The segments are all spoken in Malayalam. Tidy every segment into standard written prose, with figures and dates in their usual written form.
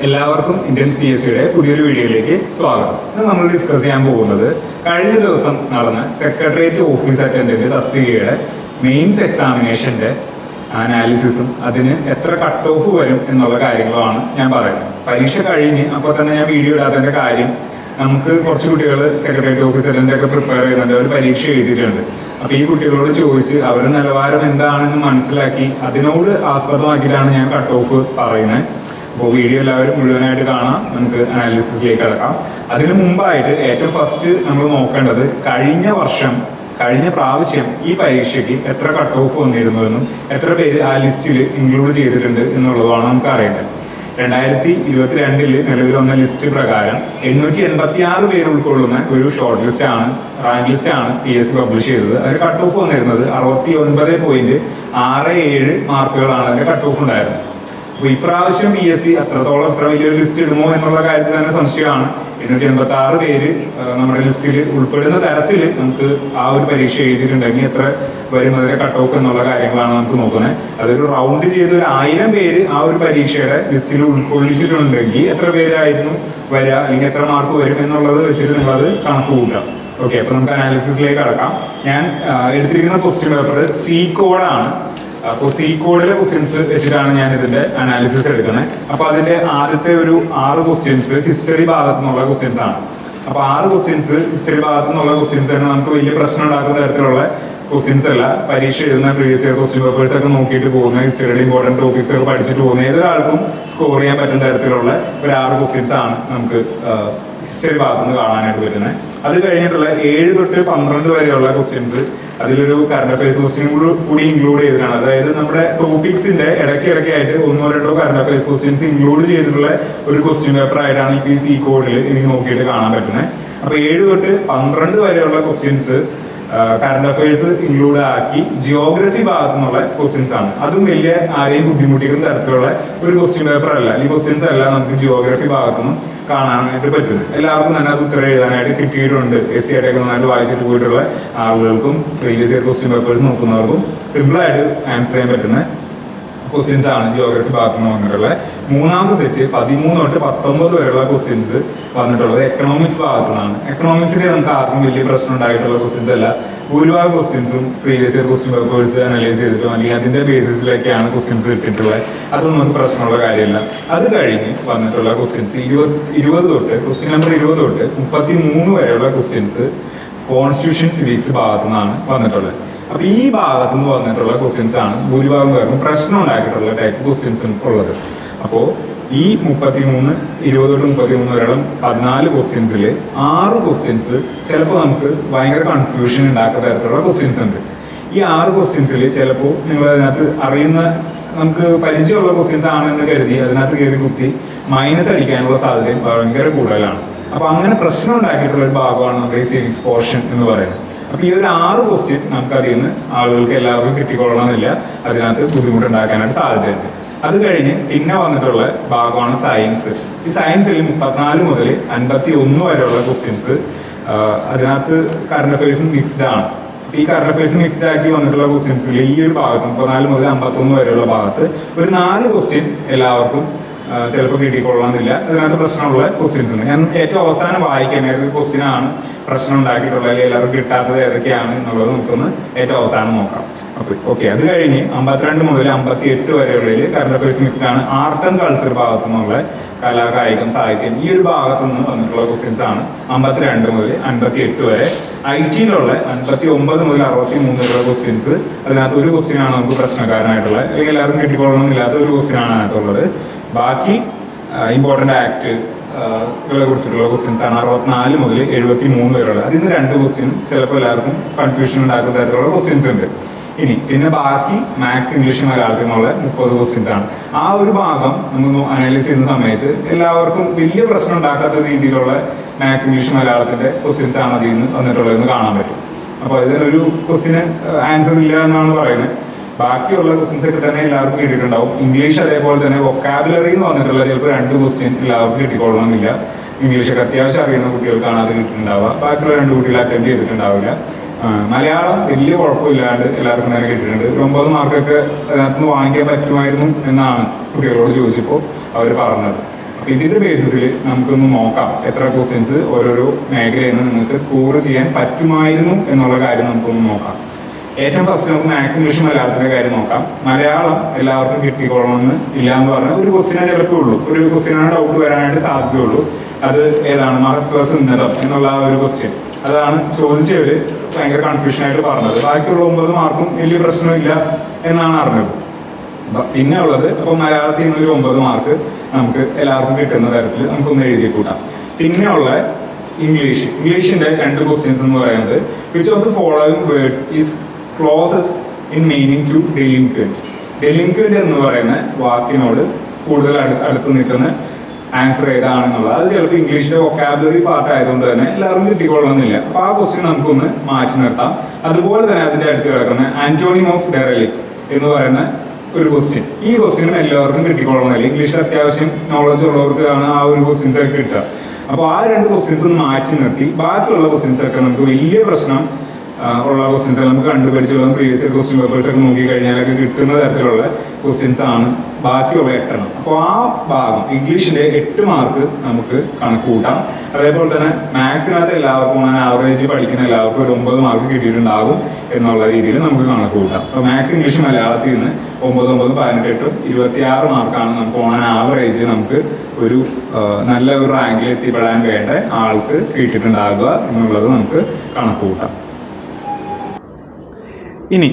എല്ലാവർക്കും ഇന്ത്യൻ PSCയുടെ പുതിയൊരു വീഡിയോയിലേക്ക് സ്വാഗതം. ഇന്ന് നമ്മൾ ഡിസ്കസ് ചെയ്യാൻ പോകുന്നത് കഴിഞ്ഞ ദിവസം നടന്ന സെക്രട്ടേറിയറ്റ് ഓഫീസ് അറ്റൻഡന്റ് തസ്തികയുടെ മെയിൻസ് എക്സാമിനേഷന്റെ അനാലിസിസും അതിന് എത്ര കട്ട് ഓഫ് വരും എന്നുള്ള കാര്യങ്ങളാണ് ഞാൻ പറയുന്നത്. പരീക്ഷ കഴിഞ്ഞ് അപ്പോൾ തന്നെ ഞാൻ വീഡിയോ ഇടാത്തതിന്റെ കാര്യം, നമുക്ക് കുറച്ച് കുട്ടികൾ സെക്രട്ടേറിയറ്റ് ഓഫീസ് അറ്റൻഡന്റ് ഒക്കെ പ്രിപ്പയർ ചെയ്യുന്നുണ്ട്, അവർ പരീക്ഷ എഴുതിയിട്ടുണ്ട്. അപ്പൊ ഈ കുട്ടികളോട് ചോദിച്ച് അവരുടെ നിലവാരം എന്താണെന്ന് മനസ്സിലാക്കി അതിനോട് ആസ്പദമാക്കിയിട്ടാണ് ഞാൻ കട്ട് ഓഫ് പറയുന്നത്. അപ്പോൾ വീഡിയോ എല്ലാവരും മുഴുവനായിട്ട് കാണാം, നമുക്ക് അനാലിസിസിലേക്ക് കിടക്കാം. അതിനു മുമ്പായിട്ട് ഏറ്റവും ഫസ്റ്റ് നമ്മൾ നോക്കേണ്ടത് കഴിഞ്ഞ പ്രാവശ്യം ഈ പരീക്ഷയ്ക്ക് എത്ര കട്ട് ഓഫ് വന്നിരുന്നുവെന്നും എത്ര പേര് ആ ലിസ്റ്റിൽ ഇൻക്ലൂഡ് ചെയ്തിട്ടുണ്ട് എന്നുള്ളതാണ് നമുക്ക് അറിയേണ്ടത്. 2022 നിലവിൽ വന്ന ലിസ്റ്റ് പ്രകാരം 886 പേര് ഉൾക്കൊള്ളുന്ന ഒരു ഷോർട്ട് ലിസ്റ്റ് ആണ്, റാങ്ക് ലിസ്റ്റ് ആണ് PSC പബ്ലിഷ് ചെയ്തത്. അതിന് കട്ട് ഓഫ് വന്നിരുന്നത് 69.67 മാർക്കുകളാണ് അതിന്റെ കട്ട് ഓഫ് ഉണ്ടായിരുന്നത്. അപ്പൊ ഇപ്രാവശ്യം PSC എത്ര വലിയൊരു ലിസ്റ്റ് ഇടുമോ എന്നുള്ള കാര്യത്തിൽ തന്നെ സംശയമാണ്. 886 പേര് നമ്മുടെ ലിസ്റ്റിൽ ഉൾപ്പെടുന്ന തരത്തിൽ നമുക്ക് ആ ഒരു പരീക്ഷ എഴുതിയിട്ടുണ്ടെങ്കിൽ എത്ര വരും അതിന്റെ കട്ട് ഓഫ് എന്നുള്ള കാര്യങ്ങളാണ് നമുക്ക് നോക്കുന്നത്. അതൊരു റൗണ്ട് ചെയ്ത് ഒരു 1000 പേര് ആ ഒരു പരീക്ഷയുടെ ലിസ്റ്റിൽ ഉൾക്കൊള്ളിച്ചിട്ടുണ്ടെങ്കിൽ എത്ര പേരായിരുന്നു വരിക, അല്ലെങ്കിൽ എത്ര മാർക്ക് വരും എന്നുള്ളത് വെച്ചിട്ട് നിങ്ങളത് കണക്ക് കൂട്ടാം. ഓക്കെ, അപ്പൊ നമുക്ക് അനാലിസിസിലേക്ക് കടക്കാം. ഞാൻ എടുത്തിരിക്കുന്ന ക്വസ്റ്റ്യൻ പേപ്പർ C കോഡാണ്. അപ്പോൾ C കോഡിലെ ക്വസ്റ്റ്യൻസ് വെച്ചിട്ടാണ് ഞാൻ ഇതിന്റെ അനാലിസിസ് എടുക്കുന്നത്. അപ്പൊ അതിന്റെ ആദ്യത്തെ ഒരു 6 ക്വസ്റ്റ്യൻസ് ഹിസ്റ്ററി ഭാഗത്തു നിന്നുള്ള ക്വസ്റ്റ്യൻസ് ആണ്. അപ്പൊ 6 ക്വസ്റ്റ്യൻസ് ഹിസ്റ്ററി ഭാഗത്തു നിന്നുള്ള ക്വസ്റ്റ്യൻസ് തന്നെ നമുക്ക് വലിയ പ്രശ്നം ഉണ്ടാക്കുന്ന തരത്തിലുള്ള ക്വസ്റ്റ്യൻസ് അല്ല. പരീക്ഷ എഴുതുന്ന പ്രീവിയസ് ഇയർ ക്വസ്റ്റ്യൻ പേപ്പേഴ്സ് ഒക്കെ നോക്കിയിട്ട് പോകുന്ന, ഹിസ്റ്ററിയുടെ ഇമ്പോർട്ടന്റ് ടോപ്പിക്സ് ഒക്കെ പഠിച്ചിട്ട് പോകുന്ന ഏതൊരാൾക്കും സ്കോർ ചെയ്യാൻ പറ്റുന്ന തരത്തിലുള്ള ഒരു 6 ക്വസ്റ്റ്യൻസ് ആണ് നമുക്ക് ഹിസ്റ്ററി ഭാഗത്തുനിന്ന് കാണാനായിട്ട് പറ്റുന്നത്. അത് കഴിഞ്ഞിട്ടുള്ള 7 തൊട്ട് 12 വരെയുള്ള ക്വസ്റ്റ്യൻസ് അതിലൊരു കറണ്ട് അഫയേഴ്സ് ക്വസ്റ്റ്യൻ കൂടി ഇൻക്ലൂഡ് ചെയ്തിട്ടാണ്. അതായത് നമ്മുടെ ടോപ്പിക്സിന്റെ ഇടയ്ക്കിടയ്ക്കായിട്ട് 1-2 കറണ്ട് അഫയേഴ്സ് ക്വസ്റ്റ്യൻസ് ഇൻക്ലൂഡ് ചെയ്തിട്ടുള്ള ഒരു ക്വസ്റ്റ്യൻ പേപ്പർ ആയിട്ടാണ് ഈ C കോഡിൽ എനിക്ക് നോക്കിയിട്ട് കാണാൻ പറ്റുന്നത്. അപ്പൊ 7 തൊട്ട് 12 വരെയുള്ള ക്വസ്റ്റ്യൻസ് കറണ്ട് അഫയേഴ്സ് ഇൻക്ലൂഡ് ആക്കി ജിയോഗ്രഫി ഭാഗത്തു നിന്നുള്ള ക്വസ്റ്റ്യൻസ് ആണ്. അതും വലിയ ആരെയും ബുദ്ധിമുട്ടിക്കുന്ന തരത്തിലുള്ള ഒരു ക്വസ്റ്റ്യൻ പേപ്പർ അല്ല, ഈ ക്വസ്റ്റ്യൻസ് അല്ല നമുക്ക് ജിയോഗ്രഫി ഭാഗത്തുനിന്നും കാണാനായിട്ട് പറ്റുന്നത്. എല്ലാവർക്കും തന്നെ അത് ഉത്തരം എഴുതാനായിട്ട് കിട്ടിയിട്ടുണ്ട്. SC ആയിട്ടൊക്കെ നന്നായിട്ട് വായിച്ചിട്ട് പോയിട്ടുള്ള ആളുകൾക്കും പ്രീവിയസ് ഇയർ ക്വസ്റ്റ്യൻ പേപ്പേഴ്സ് നോക്കുന്നവർക്കും സിമ്പിൾ ആയിട്ട് ആൻസർ ചെയ്യാൻ പറ്റുന്ന ക്വസ്റ്റ്യൻസ് ആണ് ജിയോഗ്രഫി ഭാഗത്ത് നിന്ന് വന്നിട്ടുള്ളത്. മൂന്നാമത്തെ സെറ്റ് 13 തൊട്ട് 19 വരെയുള്ള ക്വസ്റ്റ്യൻസ് വന്നിട്ടുള്ളത് എക്കണോമിക്സ് ഭാഗത്തു നിന്നാണ്. എക്കണോമിക്സിന് നമുക്ക് ആർക്കും വലിയ പ്രശ്നം ഉണ്ടായിട്ടുള്ള ക്വസ്റ്റ്യൻസ് അല്ല. ഭൂരിഭാഗം ക്വസ്റ്റ്യൻസും previous year question papers analyse ചെയ്തിട്ടും അല്ലെങ്കിൽ അതിന്റെ ബേസിസിലേക്കാണ് ക്വസ്റ്റ്യൻസ് കിട്ടിയിട്ടുള്ളത്. അതൊന്നും നമുക്ക് പ്രശ്നമുള്ള കാര്യമില്ല. അത് കഴിഞ്ഞ് വന്നിട്ടുള്ള ക്വസ്റ്റ്യൻസ് 20 തൊട്ട് ക്വസ്റ്റ്യൻ നമ്പർ 20 തൊട്ട് 33 വരെയുള്ള ക്വസ്റ്റ്യൻസ് കോൺസ്റ്റിറ്റ്യൂഷൻ സിരീസ് ഭാഗത്തു നിന്നാണ് വന്നിട്ടുള്ളത്. അപ്പൊ ഈ ഭാഗത്തു നിന്ന് വന്നിട്ടുള്ള ക്വസ്റ്റ്യൻസ് ആണ് ഭൂരിഭാഗം പേർക്കും പ്രശ്നം ഉണ്ടാക്കിയിട്ടുള്ള ടൈപ്പ് ക്വസ്റ്റ്യൻസ് ഉള്ളത്. അപ്പോ ഈ 20 തൊട്ട് 33 വരെയുള്ള 14 ക്വസ്റ്റ്യൻസിൽ 6 ക്വസ്റ്റ്യൻസ് ചിലപ്പോൾ നമുക്ക് ഭയങ്കര കൺഫ്യൂഷൻ ഉണ്ടാക്കുന്ന തരത്തിലുള്ള ക്വസ്റ്റ്യൻസ് ഉണ്ട്. ഈ 6 ക്വസ്റ്റ്യൻസിൽ ചിലപ്പോൾ നിങ്ങൾ അതിനകത്ത് അറിയുന്ന, നമുക്ക് പരിചയമുള്ള ക്വസ്റ്റ്യൻസ് ആണെന്ന് കരുതി അതിനകത്ത് കയറി കുത്തി മൈനസ് അടിക്കാനുള്ള സാധ്യതയും ഭയങ്കര കൂടുതലാണ്. അപ്പൊ അങ്ങനെ പ്രശ്നം ഉണ്ടാക്കിയിട്ടുള്ള ഒരു ഭാഗമാണ് നമ്മുടെ ഈ സിവിക്സ് പോർഷൻ എന്ന് പറയുന്നത്. അപ്പൊ ഈ ഒരു 6 ക്വസ്റ്റ്യൻ നമുക്ക് അതിൽ നിന്ന് ആളുകൾക്ക് എല്ലാവർക്കും കിട്ടിക്കൊള്ളണമെന്നില്ല, അതിനകത്ത് ബുദ്ധിമുട്ടുണ്ടാക്കാനായിട്ട് സാധ്യതയുണ്ട്. അത് കഴിഞ്ഞ് പിന്നെ വന്നിട്ടുള്ള ഭാഗമാണ് സയൻസ്. ഈ സയൻസിൽ 34 മുതൽ 51 വരെയുള്ള ക്വസ്റ്റ്യൻസ് അതിനകത്ത് കറണ്ട് അഫയേഴ്സ് മിക്സ്ഡ് ആണ്. ഈ കറണ്ട് അഫയേഴ്സ് മിക്സ്ഡ് ആക്കി വന്നിട്ടുള്ള ക്വസ്റ്റ്യൻസിൽ ഈ ഒരു ഭാഗത്ത് 34 മുതൽ 51 വരെയുള്ള ഭാഗത്ത് ഒരു 4 ക്വസ്റ്റ്യൻ എല്ലാവർക്കും ചിലപ്പോൾ കിട്ടിക്കൊള്ളണമെന്നില്ല, അതിനകത്ത് പ്രശ്നമുള്ള ക്വസ്റ്റ്യൻസ് ഉണ്ട്. ഞാൻ ഏറ്റവും അവസാനം വായിക്കാൻ ഏതൊക്കെ ക്വസ്റ്റ്യൻ ആണ് പ്രശ്നം ഉണ്ടാക്കിയിട്ടുള്ളത്, അല്ലെങ്കിൽ എല്ലാവർക്കും കിട്ടാത്തത് ഏതൊക്കെയാണ് എന്നുള്ളത് നമുക്കൊന്ന് ഏറ്റവും അവസാനം നോക്കാം. അപ്പൊ ഓക്കെ, അത് കഴിഞ്ഞ് 52 മുതൽ 58 വരെയുള്ളതിൽ കറണ്ട് അഫയേഴ്സ് മിക്സ്ഡ് ആണ്. ആർട്ട് ആൻഡ് കൾച്ചർ ഭാഗത്തു നിന്നുള്ള കലാ, കായികം, സാഹിത്യം ഈ ഒരു ഭാഗത്തു നിന്ന് വന്നിട്ടുള്ള ക്വസ്റ്റ്യൻസ് ആണ് 52 മുതൽ 58 വരെ. IT-യിലുള്ള 59 മുതൽ 63 വരെയുള്ള ക്വസ്റ്റ്യൻസ്, അതിനകത്ത് ഒരു ക്വസ്റ്റ്യൻ ആണ് നമുക്ക് പ്രശ്നക്കാരനായിട്ടുള്ളത്, അല്ലെങ്കിൽ എല്ലാവർക്കും കിട്ടിക്കൊള്ളണമെന്നില്ലാത്ത ഒരു ക്വസ്റ്റ്യൻ ആണ് അതിനകത്തുള്ളത്. ബാക്കി ഇമ്പോർട്ടന്റ് ആക്ട് കുറിച്ചിട്ടുള്ള ക്വസ്റ്റ്യൻസ് ആണ് 64 മുതൽ 73 വരെയുള്ള. അതിൽ നിന്ന് 2 ക്വസ്റ്റ്യൻ ചിലപ്പോൾ എല്ലാവർക്കും കൺഫ്യൂഷൻ ഉണ്ടാക്കുന്ന തരത്തിലുള്ള ക്വസ്റ്റ്യൻസ് ഉണ്ട്. പിന്നെ ബാക്കി മാത്സ്, ഇംഗ്ലീഷ്, മലയാളത്തിൽ നിന്നുള്ള 30 ക്വസ്റ്റ്യൻസ് ആണ്. ആ ഒരു ഭാഗം നമ്മൾ അനലൈസ് ചെയ്യുന്ന സമയത്ത് എല്ലാവർക്കും വലിയ പ്രശ്നം ഉണ്ടാക്കാത്ത രീതിയിലുള്ള മാത്സ്, ഇംഗ്ലീഷ്, മലയാളത്തിന്റെ ക്വസ്റ്റ്യൻസ് ആണ് അതിൽ നിന്ന് വന്നിട്ടുള്ളതെന്ന് കാണാൻ പറ്റും. അപ്പൊ ഇതിനൊരു ക്വസ്റ്റ്യന് ആൻസർ ഇല്ല എന്നാണ് പറയുന്നത്. ബാക്കിയുള്ള ക്വസ്റ്റ്യൻസ് ഒക്കെ തന്നെ എല്ലാവർക്കും കിട്ടിയിട്ടുണ്ടാവും. ഇംഗ്ലീഷ് അതേപോലെ തന്നെ വൊക്കാബുലറി എന്ന് വന്നിട്ടുള്ള ചിലപ്പോൾ 2 ക്വസ്റ്റ്യൻ എല്ലാവർക്കും കിട്ടിക്കൊള്ളണമെന്നില്ല. ഇംഗ്ലീഷൊക്കെ അത്യാവശ്യം അറിയുന്ന കുട്ടികൾക്കാണ് അത് കിട്ടിയിട്ടുണ്ടാവുക, ബാക്കിയുള്ള 2 കുട്ടികൾ അറ്റൻഡ് ചെയ്തിട്ടുണ്ടാവില്ല. മലയാളം വലിയ കുഴപ്പമില്ലാണ്ട് എല്ലാവർക്കും തന്നെ കിട്ടിയിട്ടുണ്ട്. 9 മാർക്കൊക്കെ അതിനകത്തുനിന്ന് വാങ്ങിക്കാൻ പറ്റുമായിരുന്നു എന്നാണ് കുട്ടികളോട് ചോദിച്ചപ്പോൾ അവർ പറഞ്ഞത്. അപ്പോൾ ഇതിന്റെ ബേസിസിൽ നമുക്കൊന്ന് നോക്കാം എത്ര ക്വസ്റ്റ്യൻസ് ഓരോരോ മേഖലയിൽ നിന്ന് നിങ്ങൾക്ക് സ്കോർ ചെയ്യാൻ പറ്റുമായിരുന്നു എന്നുള്ള കാര്യം നമുക്കൊന്ന് നോക്കാം. ഏറ്റവും ഫസ്റ്റ് നമുക്ക് മാത്സ് ഇംഗ്ലീഷ് മലയാളത്തിന്റെ കാര്യം നോക്കാം. മലയാളം എല്ലാവർക്കും കിട്ടിക്കൊള്ളണമെന്ന് ഇല്ല എന്ന് പറഞ്ഞാൽ ഒരു ക്വസ്റ്റ്യനെ ചിലപ്പോൾ ഉള്ളൂ, ഒരു ക്വസ്റ്റ്യനാണ് ഡൗട്ട് വരാനായിട്ട് സാധ്യതയുള്ളൂ. അത് ഏതാണ് മാർക്ക് പ്ലസ് ഉന്നതം എന്നുള്ള ആ ഒരു ക്വസ്റ്റ്യൻ, അതാണ് ചോദിച്ചവര് ഭയങ്കര കൺഫ്യൂഷൻ ആയിട്ട് പറഞ്ഞത്. ബാക്കിയുള്ള 9 മാർക്കും വലിയ പ്രശ്നമില്ല എന്നാണ് അറിഞ്ഞത്. പിന്നെ ഉള്ളത് അപ്പൊ മലയാളത്തിൽ നിന്ന് ഒരു 9 മാർക്ക് നമുക്ക് എല്ലാവർക്കും കിട്ടുന്ന തരത്തിൽ നമുക്കൊന്ന് എഴുതി കൂട്ടാം. പിന്നെ ഉള്ള ഇംഗ്ലീഷിന്റെ 2 ക്വസ്റ്റ്യൻസ് എന്ന് പറയുന്നത് which of the following words is closest in meaning to delinquent. Delinquent എന്ന് പറയുന്ന വാക്കിനോട് കൂടുതൽ അടുത്ത് നിൽക്കുന്ന ആൻസർ ഏതാണെന്നുള്ളത്. അത് ചിലപ്പോൾ ഇംഗ്ലീഷിന്റെ വൊക്കാബുലറി പാർട്ട് ആയതുകൊണ്ട് തന്നെ എല്ലാവർക്കും കിട്ടിക്കൊള്ളണമെന്നില്ല. അപ്പൊ ആ ക്വസ്റ്റ്യൻ നമുക്കൊന്ന് മാറ്റി നിർത്താം. അതുപോലെ തന്നെ അതിന്റെ അടുത്ത് കിടക്കുന്ന ആന്റോണിം ഓഫ് ഡെറലിക്റ്റ് എന്ന് പറയുന്ന ഒരു ക്വസ്റ്റ്യൻ, ഈ ക്വസ്റ്റ്യനും എല്ലാവർക്കും കിട്ടിക്കൊള്ളണമെന്നില്ല. ഇംഗ്ലീഷിൽ അത്യാവശ്യം നോളജ് ഉള്ളവർക്കാണ് ആ ഒരു ക്വസ്റ്റ്യൻസ് ഒക്കെ കിട്ടുക. അപ്പോൾ ആ 2 ക്വസ്റ്റ്യൻസ് ഒന്ന് മാറ്റി നിർത്തി ബാക്കിയുള്ള ക്വസ്റ്റ്യൻസ് ഒക്കെ നമുക്ക് വലിയ പ്രശ്നം ഉള്ള ക്വസ്റ്റ്യൻസ് നമുക്ക് കണ്ടുപിടിച്ചുള്ള പ്രീവിയസ് ഇയർ ക്വസ്റ്റ്യൻ പേപ്പേഴ്സ് ഒക്കെ നോക്കി കഴിഞ്ഞാലൊക്കെ കിട്ടുന്ന തരത്തിലുള്ള ക്വസ്റ്റ്യൻസ് ആണ് ബാക്കിയുള്ള 8. അപ്പോൾ ആ ഭാഗം ഇംഗ്ലീഷിന്റെ 8 മാർക്ക് നമുക്ക് കണക്ക് കൂട്ടാം. അതേപോലെ തന്നെ മാത്സിനകത്ത് എല്ലാവർക്കും ആവറേജ് പഠിക്കുന്ന എല്ലാവർക്കും ഒരു 9 മാർക്ക് കിട്ടിയിട്ടുണ്ടാകും എന്നുള്ള രീതിയിൽ നമുക്ക് കണക്ക് കൂട്ടാം. അപ്പോൾ മാത്സ് ഇംഗ്ലീഷ് മലയാളത്തിൽ നിന്ന് 9, 9, 18, 26 മാർക്കാണ് നമുക്ക് ഓൺ ആവറേജ് നമുക്ക് ഒരു നല്ല ഒരു റാങ്കിൽ എത്തിപ്പെടാൻ വേണ്ട ആൾക്ക് കിട്ടിയിട്ടുണ്ടാകുക എന്നുള്ളത് നമുക്ക് കണക്ക് കൂട്ടാം. ഇനി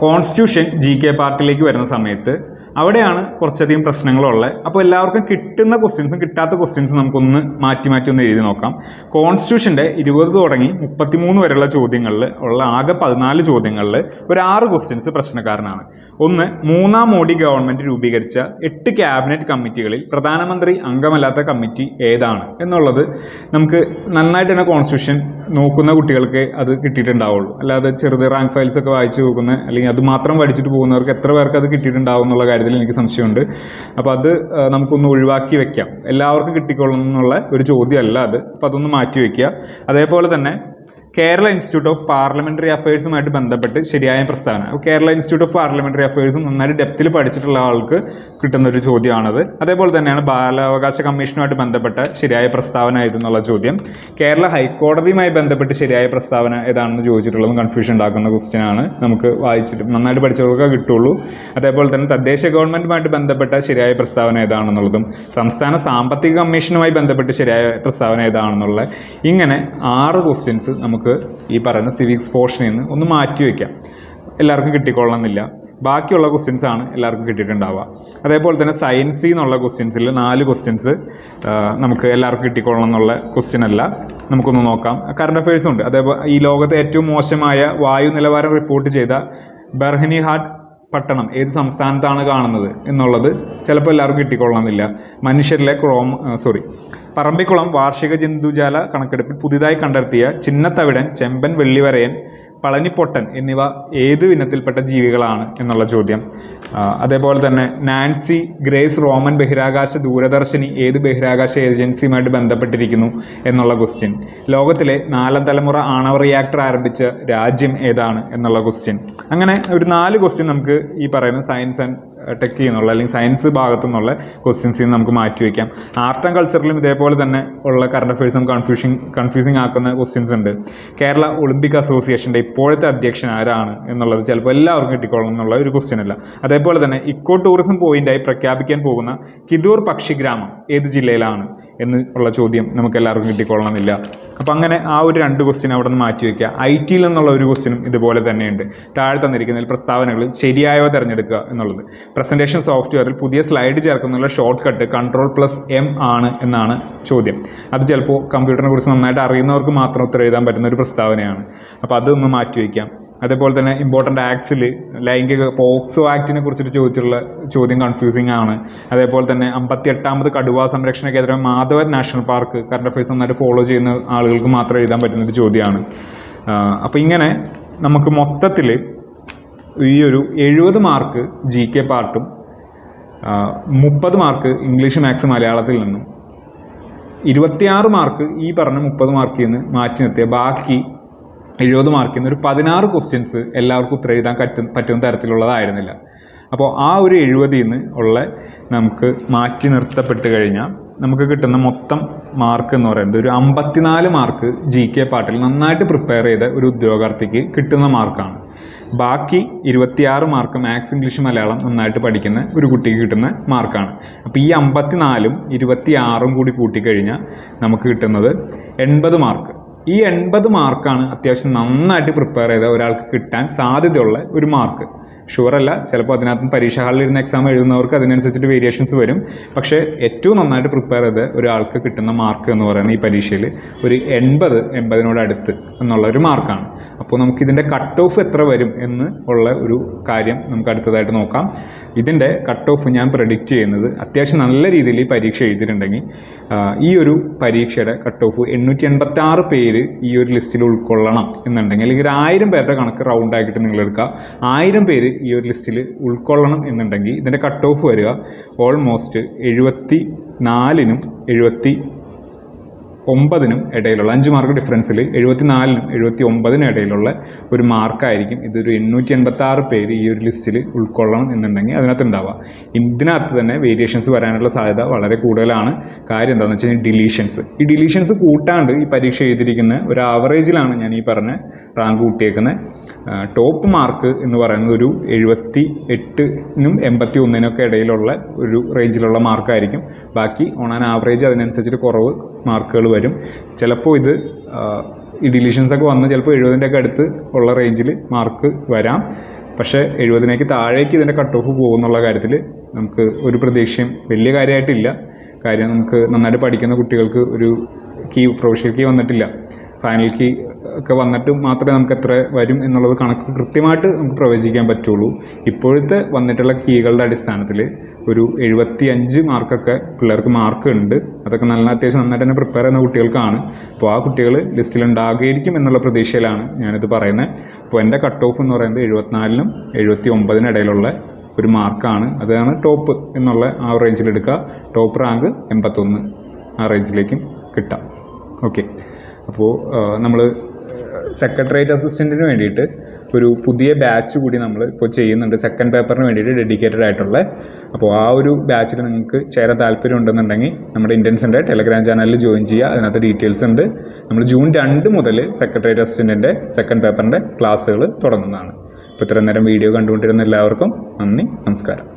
കോൺസ്റ്റിറ്റ്യൂഷൻ GK പാർട്ടിലേക്ക് വരുന്ന സമയത്ത് അവിടെയാണ് കുറച്ചധികം പ്രശ്നങ്ങളുള്ളത്. അപ്പോൾ എല്ലാവർക്കും കിട്ടുന്ന ക്വസ്റ്റ്യൻസും കിട്ടാത്ത ക്വസ്റ്റ്യൻസും നമുക്കൊന്ന് മാറ്റി ഒന്ന് എഴുതി നോക്കാം. കോൺസ്റ്റിറ്റ്യൂഷന്റെ 20 തുടങ്ങി 33 വരെയുള്ള ചോദ്യങ്ങളിൽ ഉള്ള ആകെ 14 ചോദ്യങ്ങളിൽ ഒരു 6 ക്വസ്റ്റ്യൻസ് പ്രശ്നക്കാരനാണ്. ഒന്ന്, 3-ാം മോഡി ഗവൺമെന്റ് രൂപീകരിച്ച 8 ക്യാബിനറ്റ് കമ്മിറ്റികളിൽ പ്രധാനമന്ത്രി അംഗമല്ലാത്ത കമ്മിറ്റി ഏതാണ് എന്നുള്ളത് നമുക്ക് നന്നായിട്ട് തന്നെ കോൺസ്റ്റിറ്റ്യൂഷൻ നോക്കുന്ന കുട്ടികൾക്ക് അത് കിട്ടിയിട്ടുണ്ടാവുള്ളൂ. അല്ലാതെ ചെറുത് റാങ്ക് ഫയൽസ് ഒക്കെ വായിച്ചു നോക്കുന്ന അല്ലെങ്കിൽ അത് മാത്രം പഠിച്ചിട്ട് പോകുന്നവർക്ക് എത്ര പേർക്ക് അത് കിട്ടിയിട്ടുണ്ടാവും എന്നുള്ള കാര്യത്തിൽ എനിക്ക് സംശയമുണ്ട്. അപ്പോൾ അത് നമുക്കൊന്ന് ഒഴിവാക്കി വെക്കാം. എല്ലാവർക്കും കിട്ടിക്കൊള്ളും എന്നുള്ള ഒരു ചോദ്യമല്ല അത്. അപ്പോൾ അതൊന്ന് മാറ്റി വെക്കുക. അതേപോലെ തന്നെ കേരള ഇൻസ്റ്റിറ്റ്യൂട്ട് ഓഫ് പാർലമെന്ററി അഫയേഴ്സുമായിട്ട് ബന്ധപ്പെട്ട് ശരിയായ പ്രസ്താവന. കേരള ഇൻസ്റ്റിറ്റ്യൂട്ട് ഓഫ് പാർലമെന്ററി അഫയേഴ്സും നന്നായിട്ട് ഡെപ്തിൽ പഠിച്ചിട്ടുള്ള ആൾക്ക് കിട്ടുന്ന ഒരു ചോദ്യമാണത്. അതേപോലെ തന്നെയാണ് ബാലാവകാശ കമ്മീഷനുമായിട്ട് ബന്ധപ്പെട്ട ശരിയായ പ്രസ്താവന ഏതെന്നുള്ള ചോദ്യം. കേരള ഹൈക്കോടതിയുമായി ബന്ധപ്പെട്ട് ശരിയായ പ്രസ്താവന ഏതാണെന്ന് ചോദിച്ചിട്ടുള്ളതും കൺഫ്യൂഷൻ ഉണ്ടാക്കുന്ന ക്വസ്റ്റ്യൻ ആണ്. നമുക്ക് വായിച്ചിട്ട് നന്നായിട്ട് പഠിച്ചവർക്ക് കിട്ടുള്ളൂ. അതേപോലെ തന്നെ തദ്ദേശ ഗവൺമെന്റുമായിട്ട് ബന്ധപ്പെട്ട ശരിയായ പ്രസ്താവന ഏതാണെന്നുള്ളതും സംസ്ഥാന സാമ്പത്തിക കമ്മീഷനുമായി ബന്ധപ്പെട്ട് ശരിയായ പ്രസ്താവന ഏതാണെന്നുള്ള ഇങ്ങനെ 6 ക്വസ്റ്റ്യൻസ് നമുക്ക് ഈ പറയുന്ന സിവിക്സ് പോർഷനിൽ നിന്ന് ഒന്ന് മാറ്റി വയ്ക്കാം. എല്ലാവർക്കും കിട്ടിക്കൊള്ളണമെന്നില്ല. ബാക്കിയുള്ള ക്വസ്റ്റ്യൻസ് ആണ് എല്ലാവർക്കും കിട്ടിയിട്ടുണ്ടാവുക. അതേപോലെ തന്നെ സയൻസിൽ നിന്നുള്ള ക്വസ്റ്റ്യൻസിൽ 4 ക്വസ്റ്റ്യൻസ് നമുക്ക് എല്ലാവർക്കും കിട്ടിക്കൊള്ളണം എന്നുള്ള ക്വസ്റ്റ്യൻ അല്ല. നമുക്കൊന്ന് നോക്കാം. കറണ്ട് അഫയേഴ്സും ഉണ്ട്. അതേപോലെ ഈ ലോകത്തെ ഏറ്റവും മോശമായ വായു നിലവാരം റിപ്പോർട്ട് ചെയ്ത ബർഹനിഹാട്ട് പട്ടണം ഏത് സംസ്ഥാനത്താണ് കാണുന്നത് എന്നുള്ളത് ചിലപ്പോൾ എല്ലാവർക്കും കിട്ടിക്കൊള്ളണമെന്നില്ല. മനുഷ്യരിലെ പറമ്പിക്കുളം വാർഷിക ജന്തുജാല കണക്കെടുപ്പിൽ പുതിയതായി കണ്ടെത്തിയ ചിന്നത്തവിടൻ, ചെമ്പൻ, വെള്ളിവരയൻ, പളനിപ്പൊട്ടൻ എന്നിവ ഏത് ഇനത്തിൽപ്പെട്ട ജീവികളാണ് എന്നുള്ള ചോദ്യം. അതേപോലെ തന്നെ നാൻസി ഗ്രേസ് റോമൻ ബഹിരാകാശ ദൂരദർശിനി ഏത് ബഹിരാകാശ ഏജൻസിയുമായിട്ട് ബന്ധപ്പെട്ടിരിക്കുന്നു എന്നുള്ള ക്വസ്റ്റ്യൻ. ലോകത്തിലെ 4ാം തലമുറ ആണവ റിയാക്ടർ ആരംഭിച്ച രാജ്യം ഏതാണ് എന്നുള്ള ക്വസ്റ്റ്യൻ. അങ്ങനെ ഒരു 4 ക്വസ്റ്റ്യൻ നമുക്ക് ഈ പറയുന്ന സയൻസ് ആൻഡ് ടെക് എന്നുള്ള അല്ലെങ്കിൽ സയൻസ് ഭാഗത്തു നിന്നുള്ള ക്വസ്റ്റ്യൻസിൽ നിന്ന് നമുക്ക് മാറ്റി വയ്ക്കാം. ആർട്ട് ആൻഡ് കൾച്ചറിലും ഇതേപോലെ തന്നെ ഉള്ള കറണ്ട് അഫയേഴ്സ് നമുക്ക് കൺഫ്യൂസിങ് ആക്കുന്ന ക്വസ്റ്റ്യൻസ് ഉണ്ട്. കേരള ഒളിമ്പിക് അസോസിയേഷന്റെ ഇപ്പോഴത്തെ അധ്യക്ഷൻ ആരാണ് എന്നുള്ളത് ചിലപ്പോൾ എല്ലാവർക്കും കിട്ടിക്കൊള്ളണം എന്നുള്ള ഒരു ക്വസ്റ്റ്യൻ അല്ല. അതേപോലെ തന്നെ ഇക്കോ ടൂറിസം പോയിന്റായി പ്രഖ്യാപിക്കാൻ പോകുന്ന കിദൂർ പക്ഷിഗ്രാമം ഏത് ജില്ലയിലാണ് എന്നുള്ള ചോദ്യം നമുക്ക് എല്ലാവർക്കും കിട്ടിക്കൊള്ളണമെന്നില്ല. അപ്പം അങ്ങനെ ആ ഒരു 2 ക്വസ്റ്റ്യൻ അവിടെ നിന്ന് മാറ്റി വയ്ക്കുക. IT എന്നുള്ള ഒരു ക്വസ്റ്റ്യനും ഇതുപോലെ തന്നെയുണ്ട്. താഴെ തന്നിരിക്കുന്ന പ്രസ്താവനകളിൽ ശരിയായവ തിരഞ്ഞെടുക്കുക എന്നുള്ളത്. പ്രസന്റേഷൻ സോഫ്റ്റ്വെയറിൽ പുതിയ സ്ലൈഡ് ചേർക്കുന്നതിനുള്ള ഷോർട്ട് കട്ട് Ctrl+M ആണ് എന്നാണ് ചോദ്യം. അത് ചിലപ്പോൾ കമ്പ്യൂട്ടറിനെ കുറിച്ച് നന്നായിട്ട് അറിയുന്നവർക്ക് മാത്രം ഉത്തരം എഴുതാൻ പറ്റുന്ന ഒരു പ്രസ്താവനയാണ്. അപ്പോൾ അതൊന്ന് മാറ്റി വയ്ക്കാം. അതേപോലെ തന്നെ ഇമ്പോർട്ടൻ്റ് ആക്ട്സിൽ ലൈംഗിക പോക്സോ ആക്ടിനെ കുറിച്ചിട്ട് ചോദിച്ചിട്ടുള്ള ചോദ്യം കൺഫ്യൂസിങ് ആണ്. അതേപോലെ തന്നെ 58ാമത് കടുവാ സംരക്ഷണ കേന്ദ്രം Madhavan national park current affairs നന്നായിട്ട് ഫോളോ ചെയ്യുന്ന ആളുകൾക്ക് മാത്രം എഴുതാൻ പറ്റുന്ന ഒരു ചോദ്യമാണ്. അപ്പോൾ ഇങ്ങനെ നമുക്ക് മൊത്തത്തിൽ ഈ ഒരു 70 മാർക്ക് GK പാർട്ടും 30 മാർക്ക് ഇംഗ്ലീഷ് മാത്സ് മലയാളത്തിൽ നിന്നും 26 മാർക്ക് ഈ പറഞ്ഞ 30 മാർക്കിൽ നിന്ന് മാറ്റി നിർത്തിയ ബാക്കി 70 മാർക്കിൽ നിന്ന് ഒരു 16 ക്വസ്റ്റ്യൻസ് എല്ലാവർക്കും ഉത്തരം എഴുതാൻ പറ്റുന്ന തരത്തിലുള്ളതായിരുന്നില്ല. അപ്പോൾ ആ ഒരു 70 നിന്ന് ഉള്ള നമുക്ക് മാറ്റി നിർത്തപ്പെട്ട് കഴിഞ്ഞാൽ നമുക്ക് കിട്ടുന്ന മൊത്തം മാർക്ക് എന്ന് പറയുന്നത് ഒരു 54 മാർക്ക് GK പാർട്ടിൽ നന്നായിട്ട് പ്രിപ്പയർ ചെയ്ത ഒരു ഉദ്യോഗാർത്ഥിക്ക് കിട്ടുന്ന മാർക്കാണ്. ബാക്കി 26 മാർക്ക് മാത്സ്, ഇംഗ്ലീഷ്, മലയാളം നന്നായിട്ട് പഠിക്കുന്ന ഒരു കുട്ടിക്ക് കിട്ടുന്ന മാർക്കാണ്. അപ്പോൾ ഈ 54ഉം 26ഉം കൂടി കൂട്ടിക്കഴിഞ്ഞാൽ നമുക്ക് കിട്ടുന്നത് 80 മാർക്ക്. ഈ 80 മാർക്കാണ് അത്യാവശ്യം നന്നായിട്ട് പ്രിപ്പയർ ചെയ്ത ഒരാൾക്ക് കിട്ടാൻ സാധ്യതയുള്ള ഒരു മാർക്ക്. ഷുവറല്ല, ചിലപ്പോൾ അതിനകത്ത് പരീക്ഷ ഹാളിൽ ഇരുന്ന് എക്സാം എഴുതുന്നവർക്ക് അതിനനുസരിച്ചിട്ട് വേരിയേഷൻസ് വരും. പക്ഷേ ഏറ്റവും നന്നായിട്ട് പ്രിപ്പയർ ചെയ്ത് ഒരാൾക്ക് കിട്ടുന്ന മാർക്ക് എന്ന് പറയുന്നത് ഈ പരീക്ഷയിൽ ഒരു 80-80നോട് അടുത്ത് എന്നുള്ള ഒരു മാർക്കാണ്. അപ്പോൾ നമുക്കിതിൻ്റെ കട്ട് ഓഫ് എത്ര വരും എന്ന് ഉള്ള ഒരു കാര്യം നമുക്ക് അടുത്തതായിട്ട് നോക്കാം. ഇതിൻ്റെ കട്ട് ഓഫ് ഞാൻ പ്രെഡിക്റ്റ് ചെയ്യുന്നത് അത്യാവശ്യം നല്ല രീതിയിൽ ഈ പരീക്ഷ എഴുതിയിട്ടുണ്ടെങ്കിൽ ഈ ഒരു പരീക്ഷയുടെ കട്ട് ഓഫ് 886 പേര് ഈ ഒരു ലിസ്റ്റിൽ ഉൾക്കൊള്ളണം എന്നുണ്ടെങ്കിൽ, അല്ലെങ്കിൽ 1000 പേരുടെ കണക്ക് റൗണ്ട് ആക്കിയിട്ട് നിങ്ങൾ എടുക്കുക, 1000 പേര് ഈ ഒരു ലിസ്റ്റിൽ ഉൾക്കൊള്ളണം എന്നുണ്ടെങ്കിൽ ഇതിൻ്റെ കട്ട് ഓഫ് വരിക ഓൾമോസ്റ്റ് 74നും 79നും ഇടയിലുള്ള 5 മാർക്ക് ഡിഫറൻസിൽ 74നും 79നും ഇടയിലുള്ള ഒരു മാർക്കായിരിക്കും ഇതൊരു 886 പേര് ഈ ഒരു ലിസ്റ്റിൽ ഉൾക്കൊള്ളണം എന്നുണ്ടെങ്കിൽ അതിനകത്ത് ഉണ്ടാവുക. ഇതിനകത്ത് തന്നെ വേരിയേഷൻസ് വരാനുള്ള സാധ്യത വളരെ കൂടുതലാണ്. കാര്യം എന്താണെന്ന് വെച്ച് കഴിഞ്ഞാൽ ഡിലീഷൻസ്. ഈ ഡിലീഷൻസ് കൂട്ടാണ്ട് ഈ പരീക്ഷ എഴുതിയിരിക്കുന്ന ഒരു ആവറേജിലാണ് ഞാൻ ഈ പറഞ്ഞ റാങ്ക് കൂട്ടിയേക്കുന്നത്. ടോപ്പ് മാർക്ക് എന്ന് പറയുന്നത് ഒരു 78നും 81നൊക്കെ ഇടയിലുള്ള ഒരു റേഞ്ചിലുള്ള മാർക്കായിരിക്കും. ബാക്കി ഓൺ ആൻ ആവറേജ് അതിനനുസരിച്ചിട്ട് കുറവ് മാർക്കുകൾ വരും. ചിലപ്പോൾ ഇത് ഈ ഡിലീഷൻസൊക്കെ വന്ന് ചിലപ്പോൾ 70ൻ്റെ ഒക്കെ അടുത്ത് ഉള്ള റേഞ്ചിൽ മാർക്ക് വരാം. പക്ഷേ 70ലേക്ക് താഴേക്ക് ഇതിൻ്റെ കട്ട് ഓഫ് പോകുന്നുള്ള കാര്യത്തിൽ നമുക്ക് ഒരു പ്രതീക്ഷയും വലിയ കാര്യമായിട്ടില്ല. കാര്യം നമുക്ക് നന്നായിട്ട് പഠിക്കുന്ന കുട്ടികൾക്ക് ഒരു പ്രൊഫഷണൽ കീ വന്നിട്ടില്ല. ഫൈനൽ കീ ഒക്കെ വന്നിട്ട് മാത്രമേ നമുക്ക് എത്ര വരും എന്നുള്ളത് കണക്ക് കൃത്യമായിട്ട് നമുക്ക് പ്രവചിക്കാൻ പറ്റുള്ളൂ. ഇപ്പോഴത്തെ വന്നിട്ടുള്ള കീകളുടെ അടിസ്ഥാനത്തിൽ ഒരു 75 മാർക്കൊക്കെ പിള്ളേർക്ക് മാർക്ക് ഉണ്ട്. അതൊക്കെ അത്യാവശ്യം നന്നായിട്ട് തന്നെ പ്രിപ്പയർ ചെയ്യുന്ന കുട്ടികൾക്കാണ്. അപ്പോൾ ആ കുട്ടികൾ ലിസ്റ്റിൽ ഉണ്ടാകുമായിരിക്കും എന്നുള്ള പ്രതീക്ഷയിലാണ് ഞാനിത് പറയുന്നത്. അപ്പോൾ എൻ്റെ കട്ട് ഓഫ് എന്ന് പറയുന്നത് 74നും 79നും ഇടയിലുള്ള ഒരു മാർക്കാണ്. അതാണ് ടോപ്പ് എന്നുള്ള ആ റേഞ്ചിലെടുക്കുക. ടോപ്പ് റാങ്ക് 81 ആ റേഞ്ചിലേക്കും കിട്ടാം. ഓക്കെ, അപ്പോൾ നമ്മൾ സെക്രട്ടേറിയറ്റ് അസിസ്റ്റൻറ്റിന് വേണ്ടിയിട്ട് ഒരു പുതിയ ബാച്ച് കൂടി നമ്മൾ ഇപ്പോൾ ചെയ്യുന്നുണ്ട്, സെക്കൻഡ് പേപ്പറിന് വേണ്ടിയിട്ട് ഡെഡിക്കേറ്റഡ് ആയിട്ടുള്ള. അപ്പോൾ ആ ഒരു ബാച്ചിൽ നിങ്ങൾക്ക് ചേരാൻ താല്പര്യം ഉണ്ടെന്നുണ്ടെങ്കിൽ നമ്മുടെ ഇന്ത്യൻസിൻ്റെ ടെലഗ്രാം ചാനലിൽ ജോയിൻ ചെയ്യുക. അതിനകത്ത് ഡീറ്റെയിൽസ് ഉണ്ട്. നമ്മൾ ജൂൺ 2 മുതൽ സെക്രട്ടേറിയറ്റ് അസിസ്റ്റൻറ്റിൻ്റെ സെക്കൻഡ് പേപ്പറിൻ്റെ ക്ലാസ്സുകൾ തുടങ്ങുന്നതാണ്. അപ്പോൾ ഇത്രയും നേരം വീഡിയോ കണ്ടുകൊണ്ടിരുന്ന എല്ലാവർക്കും നന്ദി, നമസ്കാരം.